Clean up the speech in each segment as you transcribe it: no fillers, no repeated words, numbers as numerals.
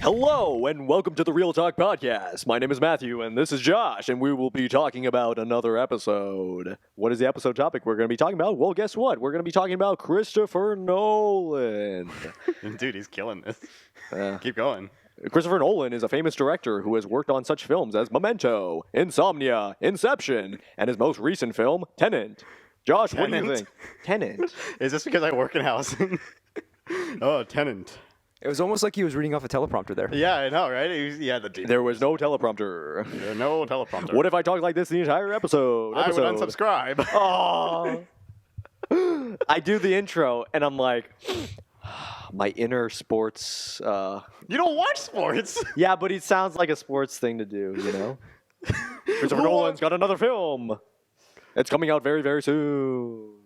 Hello, and welcome to the Real Talk Podcast. My name is Matthew, and this is Josh, and we will be talking about another episode. What is the episode topic we're going to be talking about? Well, guess what? We're going to be talking about Christopher Nolan. Dude, he's killing this. Keep going. Christopher Nolan is a famous director who has worked on such films as Memento, Insomnia, Inception, and his most recent film, Tenet. Josh, what do you think? Tenet. Is this because I work in housing? Oh, Tenant. It was almost like he was reading off a teleprompter there. Yeah, I know, right? There was no teleprompter. No teleprompter. What if I talked like this the entire episode? I would unsubscribe. Oh. I do the intro, and I'm like, my inner sports. You don't watch sports. Yeah, but it sounds like a sports thing to do, you know? Christopher Nolan's got another film. It's coming out very, very soon.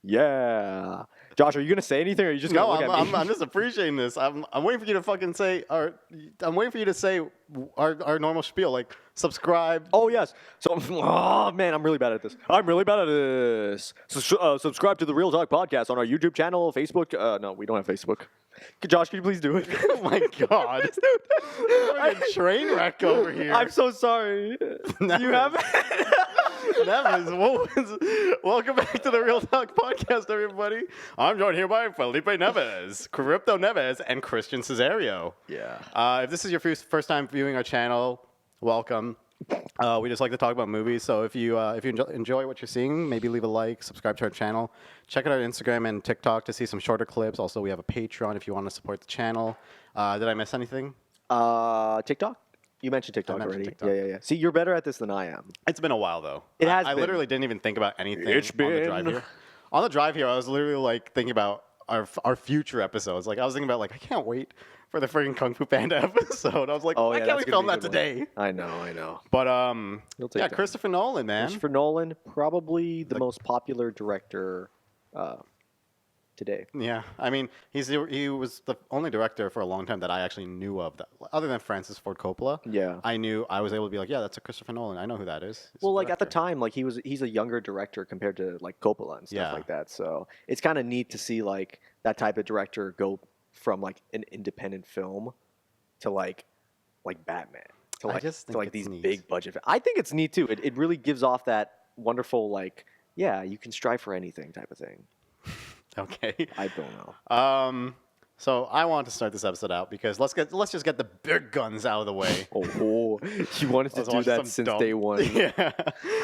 Yeah. Josh, are you gonna say anything, or are you just gonna look at me? I'm just appreciating this. I'm waiting for you to fucking say, I'm waiting for you to say our normal spiel, like subscribe. Oh yes. So, oh man, I'm really bad at this. So, subscribe to the Real Talk Podcast on our YouTube channel, Facebook. No, we don't have Facebook. Josh, can you please do it? Oh my god, we're a train wreck over here. I'm so sorry. You haven't. Welcome back to the Real Talk Podcast, everybody. I'm joined here by Felipe Neves, Crypto Neves, and Christian Cesario. Yeah. If this is your first time viewing our channel, welcome. We just like to talk about movies, so if you enjoy what you're seeing, maybe leave a like, subscribe to our channel. Check out our Instagram and TikTok to see some shorter clips. Also, we have a Patreon if you want to support the channel. Did I miss anything? TikTok? You mentioned TikTok already. TikTok. Yeah. See, you're better at this than I am. It's been a while, though. It has I been. literally didn't even think about anything It's on the been. drive here. On the drive here, I was literally like thinking about our future episodes. Like I was thinking about like I can't wait for the freaking Kung Fu Panda episode. I was like, why can't we film that today? I know. But take that. Christopher Nolan, man. Christopher Nolan, probably the most popular director today. Yeah, I mean, he was the only director for a long time that I actually knew of, that, other than Francis Ford Coppola. Yeah, I was able to be like, yeah, that's a Christopher Nolan. I know who that is. Well, like at the time, like he's a younger director compared to like Coppola and stuff like that. So it's kind of neat to see like that type of director go from like an independent film to like Batman to like these neat. big budget. I think it's neat too. It really gives off that wonderful like you can strive for anything type of thing. Okay. I don't know. So I want to start this episode out because let's just get the big guns out of the way. Oh, you wanted to do that since day one. Yeah.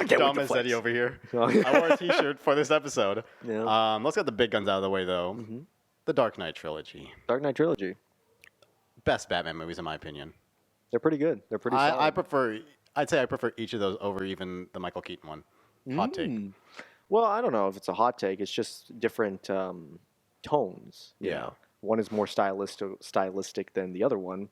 Dumb as Eddie over here. I wore a T-shirt for this episode. Yeah. Let's get the big guns out of the way though. Mm-hmm. The Dark Knight trilogy. Dark Knight trilogy. Best Batman movies in my opinion. They're pretty good. They're pretty solid. I'd say I prefer each of those over even the Michael Keaton one. Hot take. Well, I don't know if it's a hot take. It's just different tones. You know? One is more stylistic than the other one.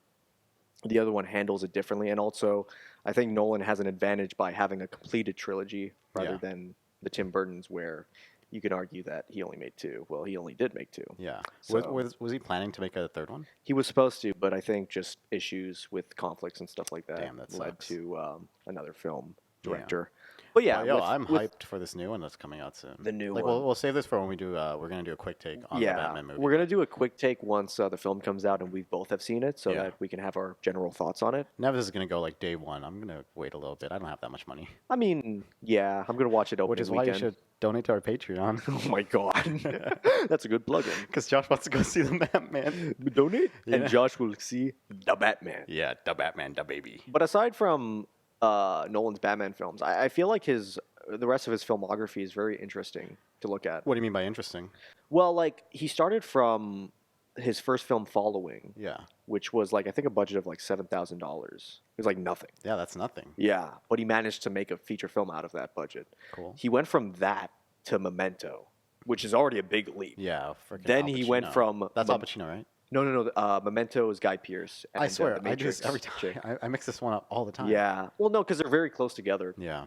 The other one handles it differently. And also, I think Nolan has an advantage by having a completed trilogy rather than the Tim Burtons where you can argue that he only made two. Well, he only did make two. Yeah. So, was he planning to make a third one? He was supposed to, but I think just issues with conflicts and stuff like that, led sucks. to another film director. But I'm hyped for this new one that's coming out soon. The new one. We'll save this for when we do. We're gonna do a quick take on the Batman movie. We're gonna do a quick take once the film comes out and we both have seen it, so that we can have our general thoughts on it. Nevis is gonna go like day one. I'm gonna wait a little bit. I don't have that much money. I mean, I'm gonna watch it opening Which is weekend. why you should donate to our Patreon. Oh my god, that's a good plug-in. Because Josh wants to go see the Batman. Donate, and Josh will see the Batman. Yeah, the Batman, the baby. But aside from Nolan's Batman films, I feel like the rest of his filmography is very interesting to look at. What do you mean by interesting? Well, like he started from his first film, Following. Yeah. Which was like I think a budget of like $7,000. It was like nothing. Yeah, that's nothing. Yeah, but he managed to make a feature film out of that budget. Cool. He went from that to Memento, which is already a big leap. Yeah. Then he went from that's Al Pacino, right? No. Memento is Guy Pearce. And, I swear, The Matrix, every time I mix this one up all the time. Yeah. Well, no, because they're very close together. Yeah.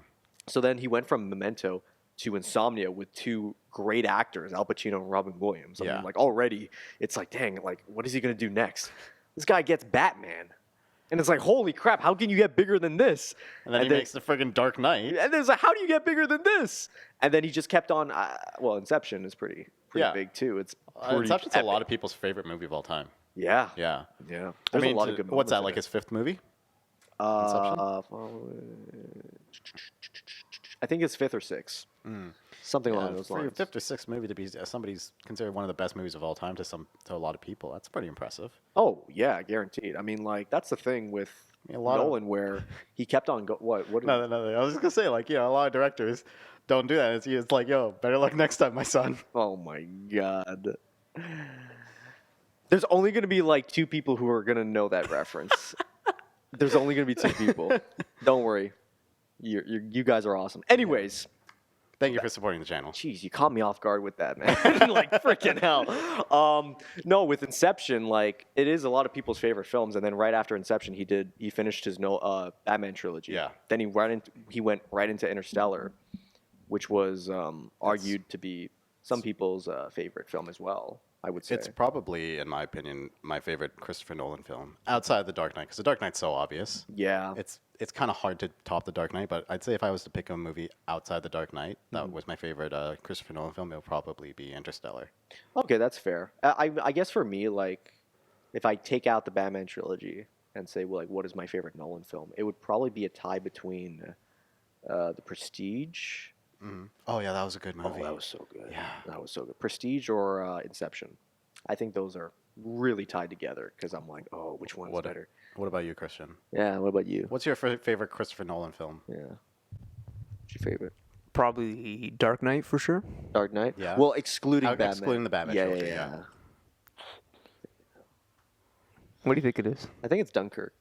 So then he went from Memento to Insomnia with two great actors, Al Pacino and Robin Williams. I mean, like already, it's like, dang, like what is he gonna do next? This guy gets Batman, and it's like, holy crap, how can you get bigger than this? And then he makes the friggin' Dark Knight. And then it's like, how do you get bigger than this? And then he just kept on. Well, Inception is pretty big too. It's pretty Inception's epic. a lot of people's favorite movie of all time. Yeah. Yeah. Yeah. I There's mean, a lot of good what's that, moments like in it. his fifth movie? I think it's fifth or sixth. Something along Yeah, those for your lines. fifth or sixth movie to be somebody's considered one of the best movies of all time to a lot of people, that's pretty impressive. Oh yeah, guaranteed. I mean, like that's the thing with A lot of- Nolan, where he kept on what? No, I was just gonna say, like, a lot of directors don't do that. It's like, yo, better luck next time, my son. Oh my god. There's only gonna be like two people who are gonna know that reference. There's only gonna be two people. Don't worry. You guys are awesome. Anyways. Thank you for supporting the channel. Jeez, you caught me off guard with that, man. Like freaking hell. No, with Inception, like it is a lot of people's favorite films, and then right after Inception, he finished his Batman trilogy. Yeah. Then he went right into Interstellar, which was argued to be some people's favorite film as well. I would say It's probably, in my opinion, my favorite Christopher Nolan film outside The Dark Knight, because The Dark Knight's so obvious. Yeah. It's kind of hard to top The Dark Knight, but I'd say if I was to pick a movie outside The Dark Knight that was my favorite Christopher Nolan film, it would probably be Interstellar. Okay, that's fair. I guess for me, like, if I take out the Batman trilogy and say, well, like, what is my favorite Nolan film? It would probably be a tie between The Prestige. Oh yeah, that was a good movie. Oh, that was so good. Yeah. That was so good. Prestige or Inception. I think those are really tied together because I'm like, oh, which one's better? What about you, Christian? Yeah, what about you? What's your favorite Christopher Nolan film? Yeah. What's your favorite? Probably Dark Knight for sure. Dark Knight? Yeah. Well, excluding Batman. Excluding the Batman trilogy, yeah. What do you think it is? I think it's Dunkirk.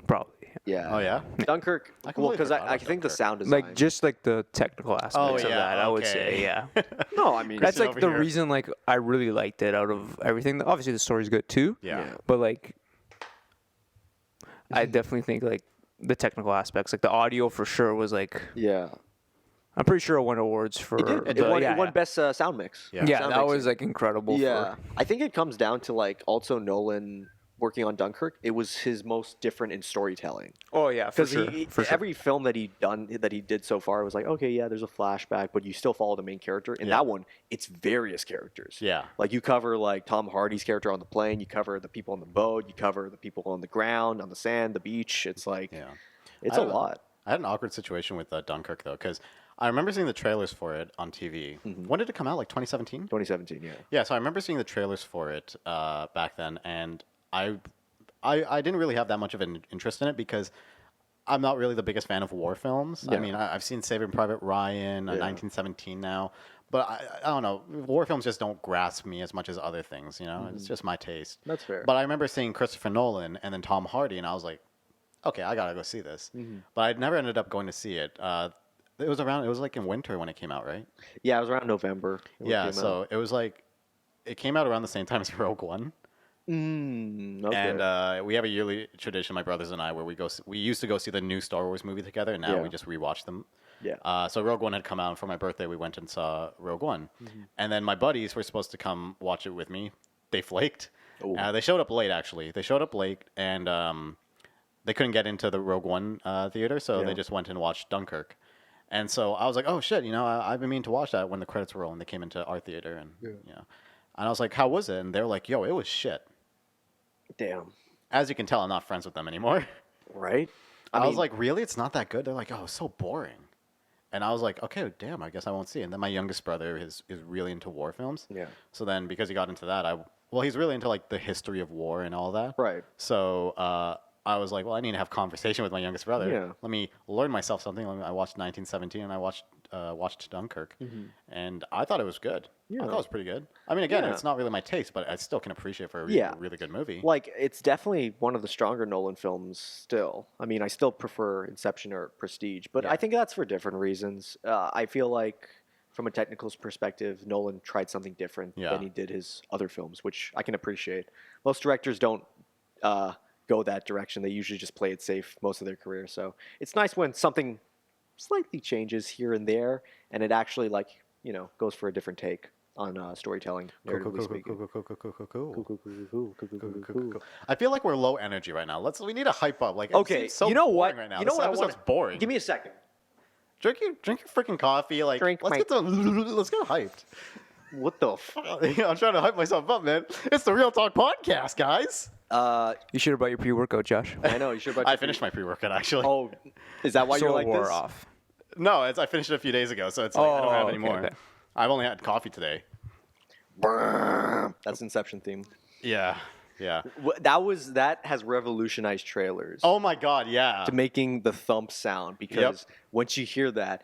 Probably. Yeah. Oh yeah. Dunkirk. I Well, completely because forgot I about think the Dunkirk. sound design. Like just like the technical aspects of yeah, that, I would okay. say, yeah. No, I mean, That's Christian like over the here. reason like I really liked it out of everything. Obviously the story's good too. Yeah. But like I definitely think like the technical aspects, like the audio for sure was like yeah. I'm pretty sure it won awards for It the- won, yeah, it won yeah. best sound mix. Yeah. Yeah, Sound that mixing. was like incredible. Yeah, For, I think it comes down to like also Nolan working on Dunkirk. It was his most different in storytelling oh yeah, for because sure. For sure. every film that he did so far was like, okay, yeah, there's a flashback, but you still follow the main character. In Yeah. that one, it's various characters. Yeah. Like you cover like Tom Hardy's character on the plane, you cover the people on the boat, you cover the people on the ground, on the sand, the beach. It's like, Yeah. it's I a had lot. I had an awkward situation with Dunkirk though, because I remember seeing the trailers for it on TV. When did it come out? Like 2017? 2017, yeah. Yeah, so I remember seeing the trailers for it back then, and I didn't really have that much of an interest in it because I'm not really the biggest fan of war films. I Yeah. mean, I've seen Saving Private Ryan, 1917 now, but I don't know. War films just don't grasp me as much as other things, you know? It's just my taste. That's fair. But I remember seeing Christopher Nolan and then Tom Hardy, and I was like, okay, I gotta go see this. But I never ended up going to see it. It was like in winter when it came out, right? Yeah, it was around November. when it Yeah, came so out. it was like, it came out around the same time as Rogue One. Okay. And we have a yearly tradition, my brothers and I, where we used to go see the new Star Wars movie together, and now Yeah. we just rewatch them. yeah. So Rogue One had come out, and for my birthday, we went and saw Rogue One. And then my buddies were supposed to come watch it with me. They flaked. Ooh. They showed up late, actually. They showed up late, and they couldn't get into the Rogue One theater, so Yeah. they just went and watched Dunkirk. And so I was like, oh, shit, I've been meaning to watch that when the credits were rolling. They came into our theater, and, and I was like, how was it? And they were like, yo, it was shit. Damn. As you can tell, I'm not friends with them anymore. Right? I was mean, like, really? It's not that good? They're like, oh, it's so boring. And I was like, okay, damn, I guess I won't see it. And then my youngest brother is really into war films. Yeah. So then because he got into that, he's really into like the history of war and all that. Right. So I was like, well, I need to have conversation with my youngest brother. Yeah. Let me learn myself something. I watched 1917 and I watched Dunkirk. And I thought it was good. I thought it was pretty good. I mean, again, Yeah. it's not really my taste, but I still can appreciate for a Yeah. really good movie. Like, it's definitely one of the stronger Nolan films still. I mean, I still prefer Inception or Prestige, but I think that's for different reasons. I feel like, from a technical perspective, Nolan tried something different Yeah. than he did his other films, which I can appreciate. Most directors don't go that direction. They usually just play it safe most of their career. So it's nice when something slightly changes here and there, and it actually, like, goes for a different take on storytelling, narratively speaking. Cool. I feel like we're low energy right now. We need to hype up. Like, it Okay, seems so you know boring what? Right now. You know This what I episode's want? boring. Give me a second. drink your freaking coffee. Like, Drink let's my- get hyped. What the fuck? I'm trying to hype myself up, man. It's the Real Talk podcast, guys. You should have brought your pre-workout, Josh. I know you should. I finished my pre-workout actually. Oh, is that why So you're it like wore this? off. No, I finished it a few days ago, so it's like I don't have any okay, more. okay. I've only had coffee today. That's Inception theme. Yeah. That has revolutionized trailers Oh my god, yeah. to making the thump sound because once you hear that,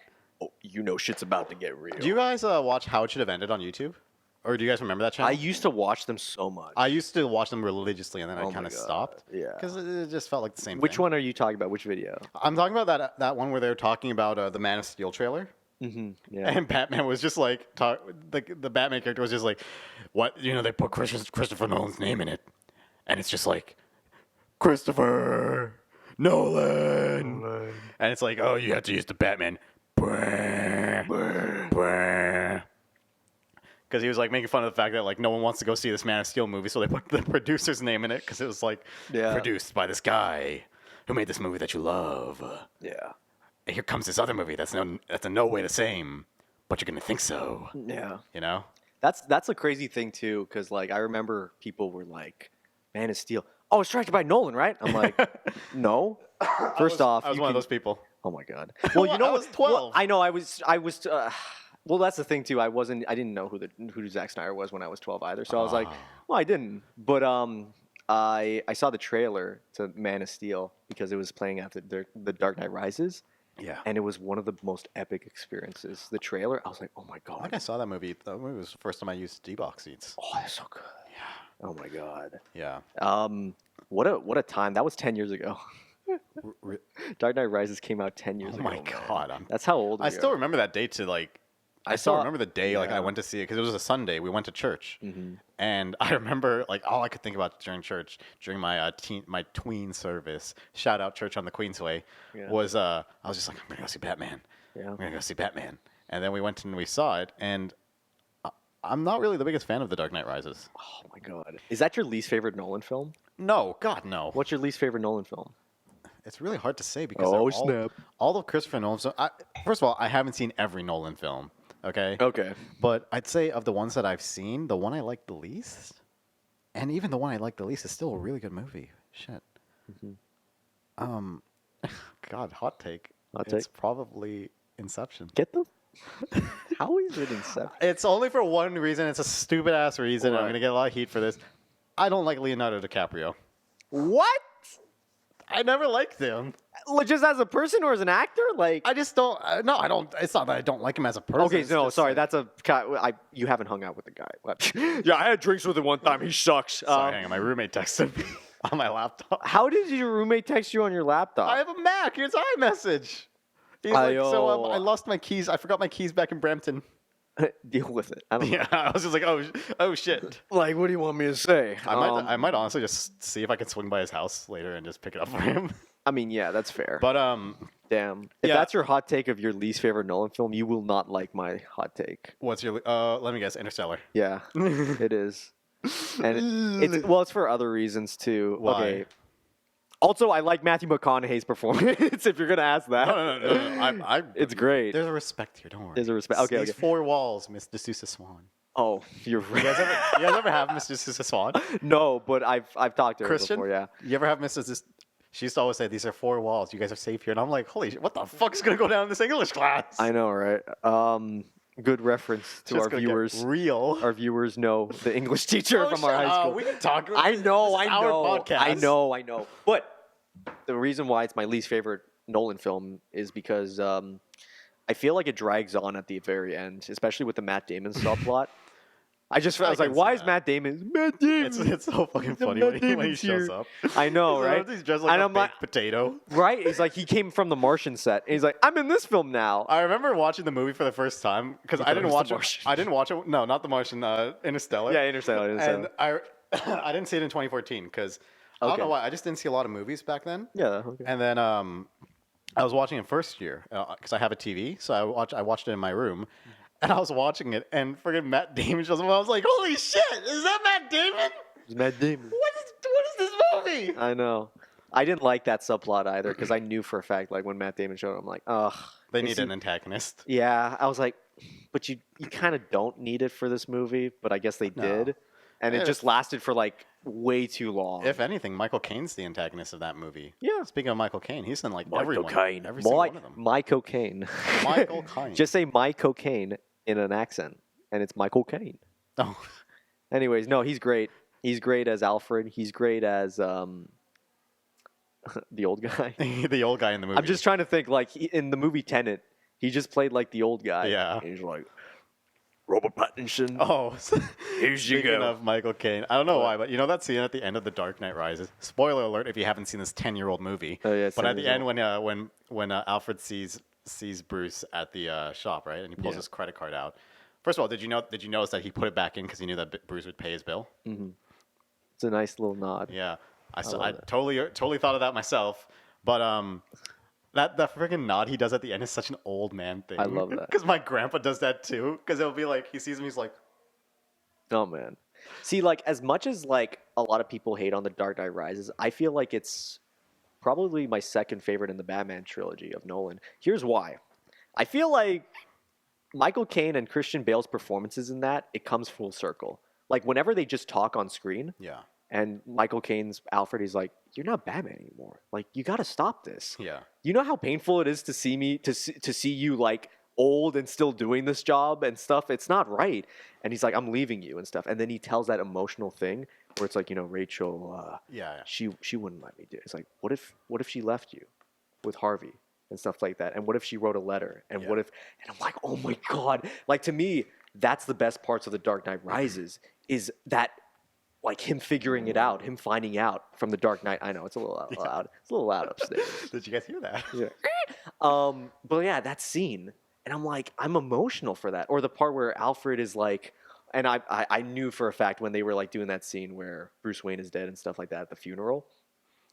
you know shit's about to get real. Do you guys watch How It Should Have Ended on YouTube? Or do you guys remember that channel? I used to watch them so much. I used to watch them religiously, and then Oh I my kind of God, stopped. yeah. Because it just felt like the same Which thing. one are you talking about? Which video? I'm talking about that one where they were talking about the Man of Steel trailer. Yeah. And Batman was just like, the Batman character was just like, what? You know, they put Christopher Nolan's name in it. And it's just like, Christopher Nolan. And it's like, oh, you have to use the Batman. Because he was like making fun of the fact that like no one wants to go see this Man of Steel movie, so they put the producer's name in it because it was like produced by this guy who made this movie that you love. Yeah. And here comes this other movie that's in no way the same, but you're gonna think so. Yeah. You know? That's a crazy thing too, because like I remember people were like, "Man of Steel." Oh, it's directed by Nolan, right? I'm like, no. First off, I was you one of can- those people. Oh my god. Well, you know I what? was 12. Well, I know. I was. Well, that's the thing too. I didn't know who Zack Snyder was when I was 12 either. So I was like, well, I didn't. But I saw the trailer to Man of Steel because it was playing after the Dark Knight Rises. Yeah. And it was one of the most epic experiences. The trailer, I was like, oh my I god. think I saw that movie. That movie was the first time I used D-Box seats. Oh, that's so good. Yeah. Oh my god. Yeah. What a time. That was 10 years ago. Dark Knight Rises came out 10 years Oh ago. my man. god. That's how old we I still are. remember that day to like. I still remember the day like I went to see it because it was a Sunday. We went to church, and I remember like all I could think about during church during my my tween service. Shout out Church on the Queensway. Was I was just like I'm gonna go see Batman. Yeah. I'm gonna go see Batman. And then we went and we saw it, and I'm not really the biggest fan of The Dark Knight Rises. Oh my god. Is that your least favorite Nolan film? No, God no. What's your least favorite Nolan film? It's really hard to say because Oh, they're snap. all of Christopher Nolan's. First of all, I haven't seen every Nolan film. Okay. Okay. But I'd say of the ones that I've seen, the one I like the least, and even the one I like the least is still a really good movie. Shit. God, hot take. Hot It's take? probably Inception. Get them? How is it Inception? It's only for one reason. It's a stupid ass reason. I'm What? gonna get a lot of heat for this. I don't like Leonardo DiCaprio. What? I never liked him. Like, just as a person or as an actor? Like, I just don't. No, I don't. It's not that I don't like him as a person. okay, it's no, just sorry. like- That's you haven't hung out with the guy. What? Yeah, I had drinks with him one time. He sucks. Sorry, hang on. My roommate texted me on my laptop. How did your roommate text you on your laptop? I have a Mac. Here's iMessage. He's like, so I lost my keys. I forgot my keys back in Brampton. Deal with it. I don't Yeah, I was just like, oh shit. like. What do you want me to say? I might honestly just see if I can swing by his house later and just pick it up for him. I mean, yeah, that's fair. But damn, if yeah. that's your hot take of your least favorite Nolan film, you will not like my hot take. what's your? Let me guess. Interstellar. Yeah, it is, and it's for other reasons too. Why? Okay. Also, I like Matthew McConaughey's performance. If you're gonna ask that, No. it's great. There's a respect here. Don't worry. There's a respect. Okay, These okay. 4 walls, Mr. D'Souza Swan. Oh, you're You guys right. ever have Mr. D'Souza Swan? No, but I've talked to her Christian? before. Yeah. You ever have Mrs. Dis- She used to always say, these are 4 walls. You guys are safe here. And I'm like, holy shit, what the fuck's going to go down in this English class? I know, right? Good reference to Just our gonna get viewers. real. Our viewers know the English teacher from our shut high up. school. We can talk. I know, This is I our know, podcast. I know. But the reason why it's my least favorite Nolan film is because I feel like it drags on at the very end, especially with the Matt Damon subplot. I was like, can why see is that. Matt Damon? Matt Damon. It's so fucking The funny Matt when he Damon's shows here. up. I know, right? He's dressed like And a I'm like- baked potato. Right? He's like, he came from the Martian set, and he's like, I'm in this film now. I remember watching the movie for the first time because I thought it didn't was watch The it. Martian. I didn't watch it. No, not the Martian. Interstellar. Yeah, Interstellar. And I didn't see it in 2014 because I don't Okay. know why. I just didn't see a lot of movies back then. Yeah. Okay. And then I was watching it first year because I have a TV, so I watched it in my room, and I was watching it, and friggin' Matt Damon shows up. I was like, "Holy shit! Is that Matt Damon? It's Matt Damon. What is this movie?" I know. I didn't like that subplot either because I knew for a fact, like when Matt Damon showed up, I'm like, ugh. They need an antagonist. Yeah, I was like, but you kind of don't need it for this movie, but I guess they did, and Yeah, it just lasted for like way too long. If anything, Michael Caine's the antagonist of that movie. Yeah. Speaking of Michael Caine, he's in like My everyone, cocaine. every single my, one of them. my cocaine. Michael Caine. Just say my cocaine in an accent, and it's Michael Caine. Oh. Anyways, no, he's great. He's great as Alfred. He's great as the old guy. The old guy in the movie. I'm just trying to think, like, in the movie Tenet, he just played, like, the old guy. Yeah. He's like, Robert Pattinson. Oh, Here you speaking go. of Michael Caine, I don't know why, but you know that scene at the end of The Dark Knight Rises? Spoiler alert if you haven't seen this 10-year-old movie. Oh, yeah, it's but 10 at the years end when Alfred sees Bruce at the shop, right, and he pulls his credit card out. First of all, did you notice that he put it back in because he knew that Bruce would pay his bill? Mm-hmm. It's a nice little nod. Yeah, I love totally thought of that myself, but that freaking nod he does at the end is such an old man thing. I love that. Because my grandpa does that too. Because it'll be like he sees him, he's like, Oh, man. See, like, as much as, like, a lot of people hate on The Dark Knight Rises, I feel like it's probably my second favorite in the Batman trilogy of Nolan. Here's why. I feel like Michael Caine and Christian Bale's performances in that, it comes full circle. Like, whenever they just talk on screen, yeah, and Michael Caine's Alfred, he's like, "You're not Batman anymore. Like, you got to stop this. yeah. You know how painful it is to see you like old and still doing this job and stuff. It's not right." And he's like, "I'm leaving you" and stuff. And then he tells that emotional thing where it's like, Rachel, Yeah. she wouldn't let me do it. It's like, what if she left you with Harvey and stuff like that? And what if she wrote a letter? And what if? And I'm like, oh my god! Like, to me, that's the best parts of The Dark Knight Rises. Is that, like, him figuring it out, him finding out from The Dark Knight. I know it's a little loud. It's a little loud upstairs. Did you guys hear that? Yeah. But yeah, that scene, and I'm like, I'm emotional for that. Or the part where Alfred is like, and I knew for a fact when they were like doing that scene where Bruce Wayne is dead and stuff like that at the funeral,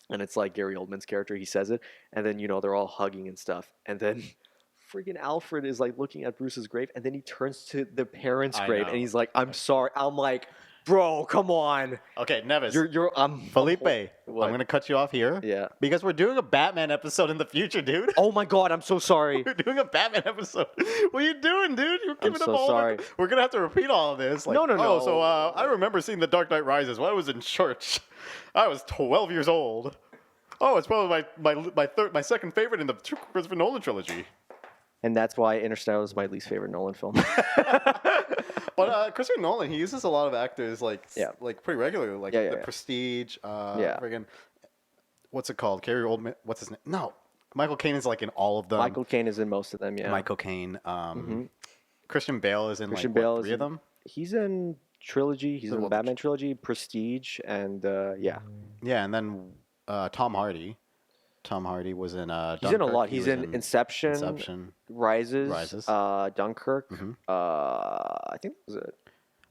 and it's like Gary Oldman's character, he says it, and then they're all hugging and stuff, and then freaking Alfred is like looking at Bruce's grave, and then he turns to the parents' grave, know. and he's like, "I'm sorry." I'm like, bro, come on. Okay, Nevis. Felipe. I'm gonna cut you off here. Yeah. Because we're doing a Batman episode in the future, dude. Oh my god, I'm so sorry. We're doing a Batman episode. What are you doing, dude? You're giving so up all sorry. of it. We're gonna have to repeat all of this. Like, No. Oh, so I remember seeing The Dark Knight Rises when I was in church. I was 12 years old. Oh, it's probably my second favorite in the Christopher Nolan trilogy. And that's why Interstellar is my least favorite Nolan film. But Christopher Nolan, he uses a lot of actors like pretty regularly, like Yeah. Prestige. Yeah. Friggin', what's it called? Gary Oldman. What's his name? No, Michael Caine is like in all of them. Michael Caine is in most of them, yeah. Michael Caine. Christian Bale is in Christian like Bale what, is three of them. He's in Trilogy. He's in the Well, Batman Trilogy, Prestige, and yeah. Yeah, and then Tom Hardy. Tom Hardy was in He's in a Dunkirk. lot. He He's was in Inception, Rises. Dunkirk. I think that was it.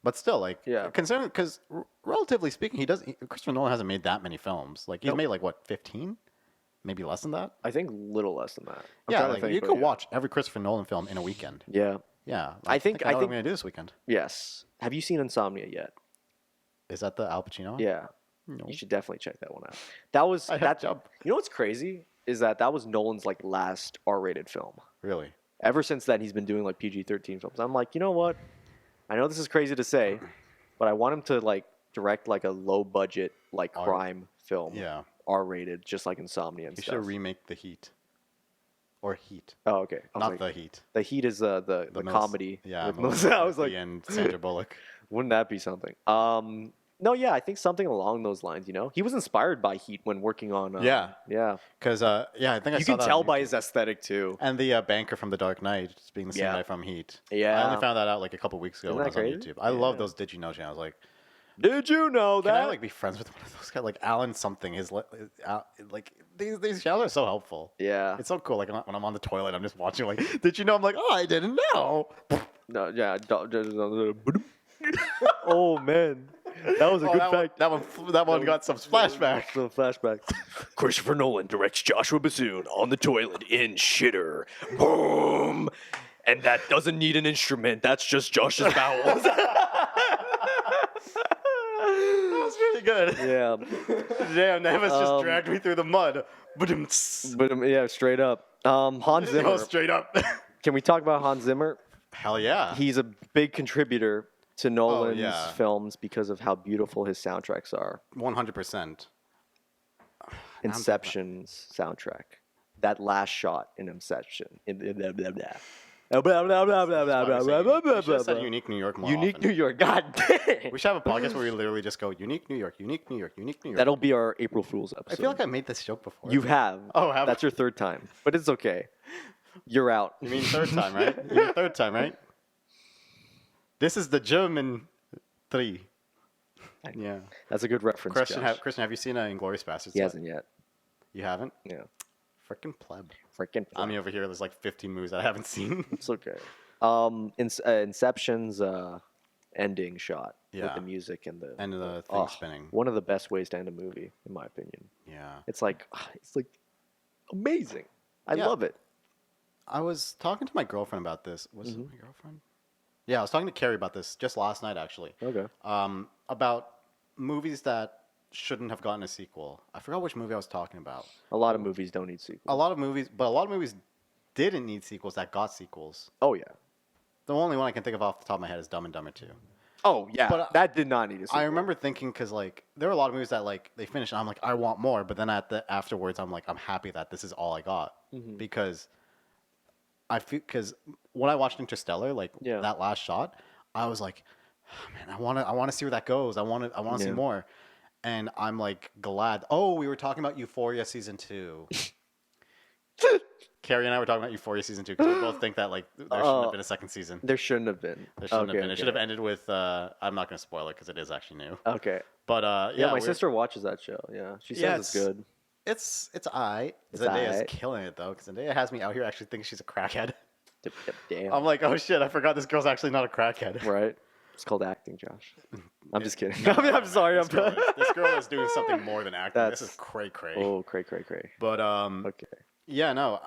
But still, like, Yeah. considering, because relatively speaking, Christopher Nolan hasn't made that many films. Like, he's made like what, 15? Maybe less than that. I think little less than that. I'm Yeah, trying to like think, you but could yeah. watch every Christopher Nolan film in a weekend. Yeah. Yeah, I like, think- I know I what I'm think- gonna do this weekend. Yes. Have you seen Insomnia yet? Is that the Al Pacino one? Yeah. No. You should definitely check that one out. That was I have that. to. You know what's crazy is that was Nolan's like last R-rated film. Really? Ever since then, he's been doing like PG-13 films. I'm like, you know what? I know this is crazy to say, but I want him to like direct like a low-budget like crime film, Yeah. R-rated, just like Insomnia and He stuff. should remake The Heat. Or Heat. Oh, okay. I was Not like, The Heat. The Heat is the comedy. Yeah. with Melissa. I was like, and Sandra Bullock. wouldn't that be something? No, yeah, I think something along those lines. He was inspired by Heat when working on. Yeah. Yeah. Because I think I You saw can that tell on by YouTube. his aesthetic too. And the banker from The Dark Knight being the same Yeah. guy from Heat. Yeah. I only found that out like a couple weeks ago Isn't when I was that on crazy? YouTube. I love Yeah. those Did You Know channels. Like, Did you know can that? I like be friends with one of those guys? Like Alan something. Like these channels are so helpful. Yeah. It's so cool. Like when I'm on the toilet, I'm just watching. Like, did you know? I'm like, oh, I didn't know. No, yeah. Oh man, that was a good fact. That one got some flashback. Some flashback. Christopher Nolan directs Joshua Bassoon on the toilet in shitter. Boom. And that doesn't need an instrument. That's just Josh's bowels. That was really good. Yeah. Damn, Nevis just dragged me through the mud. But yeah, straight up. Hans Zimmer. Go straight up. Can we talk about Hans Zimmer? Hell yeah. He's a big contributor to Nolan's yeah. films because of how beautiful his soundtracks are. 100%. Inception's soundtrack. That last shot in Inception. Blah, blah, blah. Blah, blah, blah, blah, blah, blah, blah, blah, blah, We should have said blah. Unique New York more Unique often. New York. God dang. We should have a podcast where we literally just go Unique New York, Unique New York, Unique New York. That'll be our April Fool's episode. I feel like I made this joke before. You have. Oh, have I? That's your third time. But it's okay. You're out. You mean third time, right? You mean third time, right? This is the German 3. Yeah. That's a good reference, Christian, Josh. Christian, have you seen Inglourious Basterds? He hasn't yet. You haven't? Yeah. Frickin' pleb. Freaking. I'm over here. There's like 15 movies I haven't seen. It's okay. Inception's ending shot with Yeah. the music and the And the thing spinning. One of the best ways to end a movie, in my opinion. Yeah. It's like amazing. I Yeah. love it. I was talking to my girlfriend about this. Was Mm-hmm. it my girlfriend? Yeah, I was talking to Carrie about this just last night, actually. Okay. About movies that shouldn't have gotten a sequel. I forgot which movie I was talking about. A lot of movies don't need sequels. A lot of movies didn't need sequels that got sequels. Oh yeah. The only one I can think of off the top of my head is Dumb and Dumber 2. Oh yeah. But, that did not need a sequel. I remember thinking, because like there were a lot of movies that like they finished and I'm like, I want more, but then afterwards I'm like, I'm happy that this is all I got. Mm-hmm. Because because when I watched Interstellar, like Yeah. that last shot, I was like, oh, man, I want to see where that goes. I want to see Yeah. more. And I'm like glad. Oh, we were talking about Euphoria season 2. Carrie and I were talking about Euphoria season 2 because we both think that like there shouldn't have been a second season. There shouldn't have been. There shouldn't have been. It should have ended with. I'm not going to spoil it because it is actually new. Okay. But Yeah, my sister watches that show. Yeah, she says Yeah, it's good. It's alright. It's Zendaya's aight. killing it though, because Zendaya has me out here actually thinking she's a crackhead. Damn. I'm like, oh shit, I forgot this girl's actually not a crackhead. Right. It's called acting, Josh. I'm just kidding. I'm sorry. This girl is doing something more than acting. This That's- is cray. Oh, cray. But Okay. yeah, no,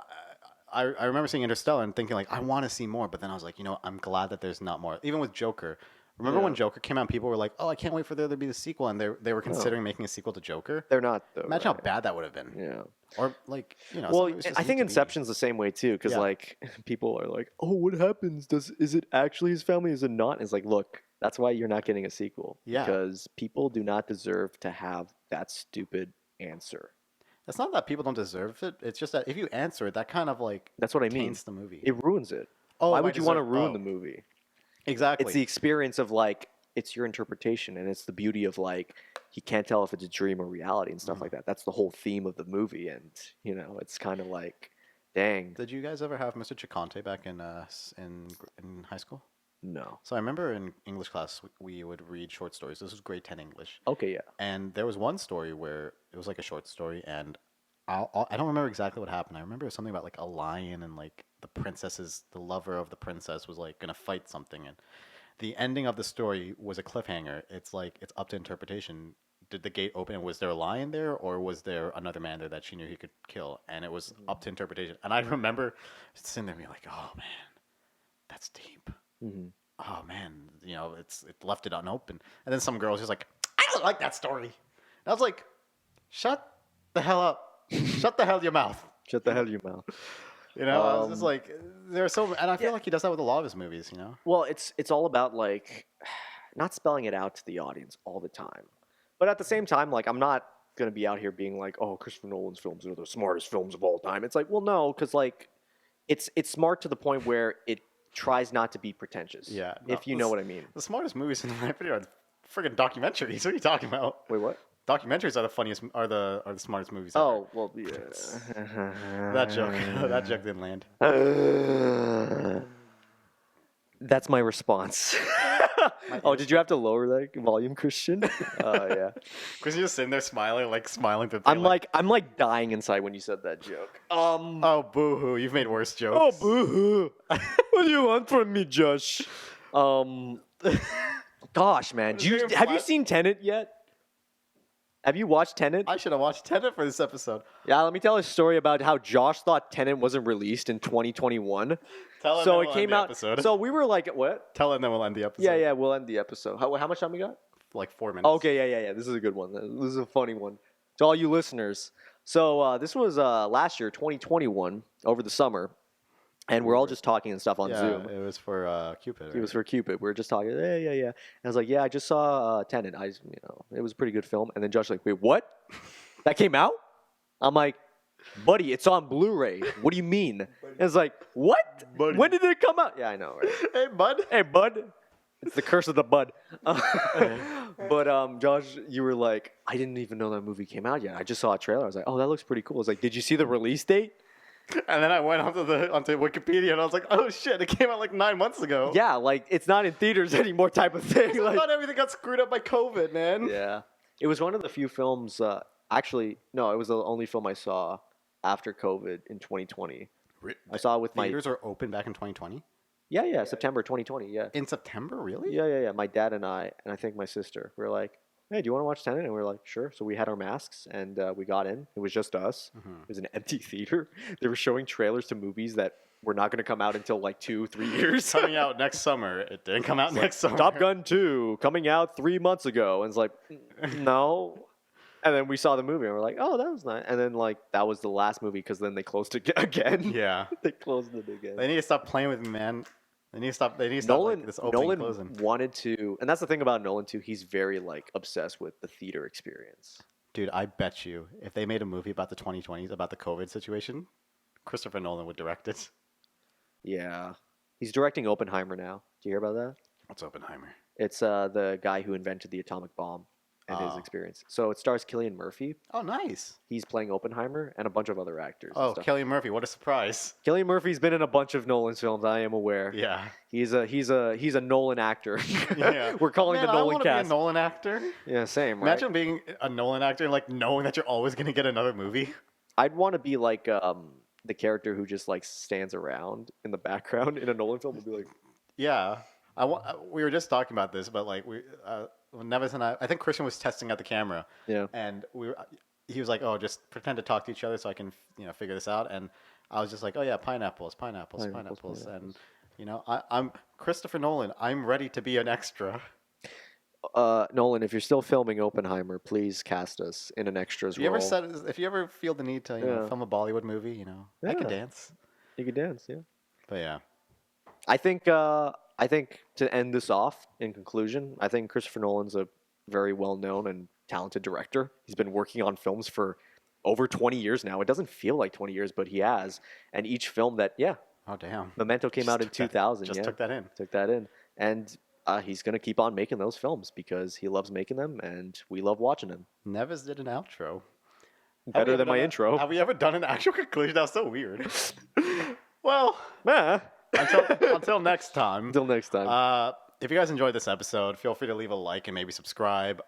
I remember seeing Interstellar and thinking like, I want to see more. But then I was like, I'm glad that there's not more. Even with Joker. Remember when Joker came out, and people were like, oh, I can't wait for there to be the sequel, and they were considering making a sequel to Joker. They're not though. Imagine right? how bad that would have been. Yeah. Or like, some Well, movies just I need think to be- Inception's the same way too, because Yeah. like people are like, "Oh, what happens? Is it actually his family? Is it not?" It's like, look, that's why you're not getting a sequel. Yeah. Because people do not deserve to have that stupid answer. It's not that people don't deserve it. It's just that if you answer it, that kind of like That's what I mean. taints the movie. It ruins it. Oh, Why by would you want to deserve- ruin oh. the movie? Exactly. It's the experience of like it's your interpretation, and it's the beauty of like he can't tell if it's a dream or reality and stuff Mm. like that. That's the whole theme of the movie, and it's kind of like, dang, Did you guys ever have Mr. Chicante back in high school? no. So I remember in English class we would read short stories. This was grade 10 English, Okay, yeah. and there was one story where it was like a short story, and I don't remember exactly what happened. I remember it was something about like a lion and like the lover of the princess was like gonna fight something, and the ending of the story was a cliffhanger. It's like it's up to interpretation. Did the gate open and was there a lion there, or was there another man there that she knew he could kill? And it was up to interpretation. And I remember sitting there being like, "Oh man, that's deep. Hmm. Oh man, it left it unopened." And then some girl was just like, "I don't like that story." And I was like, "Shut the hell up! Shut the hell your mouth!" Shut the hell your mouth. I was just like, there's so, and I feel like he does that with a lot of his movies. Well, it's all about like not spelling it out to the audience all the time, but at the same time, like I'm not gonna be out here being like, "Oh, Christopher Nolan's films are the smartest films of all time." It's like, well, no, because like it's smart to the point where it tries not to be pretentious. Yeah, if you know what I mean. The smartest movies in my opinion are friggin' documentaries. What are you talking about? Wait, what? Documentaries are the funniest, are the smartest movies ever. Oh, well, yeah. That joke, that joke didn't land. That's my response. Oh, did you have to lower that volume, Christian? Yeah. Because you're just sitting there smiling through. I'm like dying inside when you said that joke. Oh, boo-hoo! You've made worse jokes. Oh, boo-hoo. What do you want from me, Josh? Gosh, man. Have you seen Tenet yet? Have you watched Tenet? I should have watched Tenet for this episode. Yeah, let me tell a story about how Josh thought Tenet wasn't released in 2021. Tell him So then it we'll came end the out. episode. So we were like, what? Tell him, then we'll end the episode. Yeah, we'll end the episode. How much time we got? Like 4 minutes. Okay, yeah. This is a good one. This is a funny one. To all you listeners. So this was last year, 2021, over the summer. And we're all just talking and stuff on Yeah, Zoom. it was for Cupid. Right? It was for Cupid. We were just talking. Yeah. And I was like, yeah, I just saw Tenet. It was a pretty good film. And then Josh was like, wait, what? That came out? I'm like, buddy, it's on Blu-ray. What do you mean? And it's like, what? Buddy. When did it come out? Yeah, I know. Right? Hey, bud. Hey, bud. It's the curse of the bud. But Josh, you were like, I didn't even know that movie came out yet. I just saw a trailer. I was like, oh, that looks pretty cool. I was like, did you see the release date? And then I went onto Wikipedia and I was like, oh shit, it came out like 9 months ago. Yeah, like it's not in theaters anymore type of thing. I Like, thought everything got screwed up by COVID, man. yeah. It was one of the few films, actually, no, it was the only film I saw after COVID in 2020. I saw it with my, Theaters are open back in 2020? yeah, September 2020, yeah. In September, really? Yeah. My dad and I think my sister, we were like, hey, do you want to watch Tenet? And we were like, sure. So we had our masks and we got in. It was just us. It was an empty theater. They were showing trailers to movies that were not going to come out until like 2-3 years. Coming out next summer. It didn't come out next summer. Top Gun 2 coming out 3 months ago. And it's like, no. And then we saw the movie and we're like, oh, that was nice. And then like that was the last movie because then they closed it again. Yeah. They closed it again. They need to stop playing with me, man. They need to stop Nolan, like, this opening Nolan closing. wanted to, and that's the thing about Nolan too. He's very like obsessed with the theater experience. Dude, I bet you if they made a movie about the 2020s, about the COVID situation, Christopher Nolan would direct it. Yeah, he's directing Oppenheimer now. Do you hear about that? What's Oppenheimer? It's the guy who invented the atomic bomb and his experience. So it stars Cillian Murphy. Oh, nice. He's playing Oppenheimer and a bunch of other actors. Oh, and stuff. Cillian Murphy, what a surprise. Cillian Murphy's been in a bunch of Nolan's films. I am aware. Yeah. He's a Nolan actor. Yeah. We're calling Man, the Nolan I want to cast. be a Nolan actor. Yeah, same. Right? Imagine being a Nolan actor and like knowing that you're always going to get another movie. I'd want to be like the character who just like stands around in the background in a Nolan film and be like, Yeah. We were just talking about this, but like Nevis and I think Christian was testing out the camera. yeah. And he was like, "Oh, just pretend to talk to each other so I can, figure this out." And I was just like, "Oh yeah, pineapples. And I'm Christopher Nolan. I'm ready to be an extra. Nolan, if you're still filming Oppenheimer, please cast us in an extras If you role. if you ever feel the need to Yeah. film a Bollywood movie, I can Yeah. dance. You could dance, yeah. But yeah, I think to end this off, in conclusion, I think Christopher Nolan's a very well-known and talented director. He's been working on films for over 20 years now. It doesn't feel like 20 years, but he has. And each film that, oh damn, Memento came out in 2000. Just yeah. took that in. Took that in. And he's going to keep on making those films because he loves making them and we love watching them. Nevis did an outro. Better than my intro. Have we ever done an actual conclusion? That was so weird. Well, Ah. until next time. Until next time. If you guys enjoyed this episode, feel free to leave a like and maybe subscribe.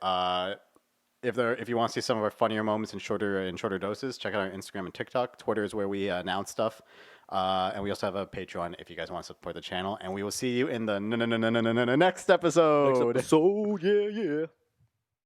If you want to see some of our funnier moments in shorter doses, check out our Instagram and TikTok. Twitter is where we announce stuff. And we also have a Patreon if you guys want to support the channel. And we will see you in the next episode. Next episode, yeah.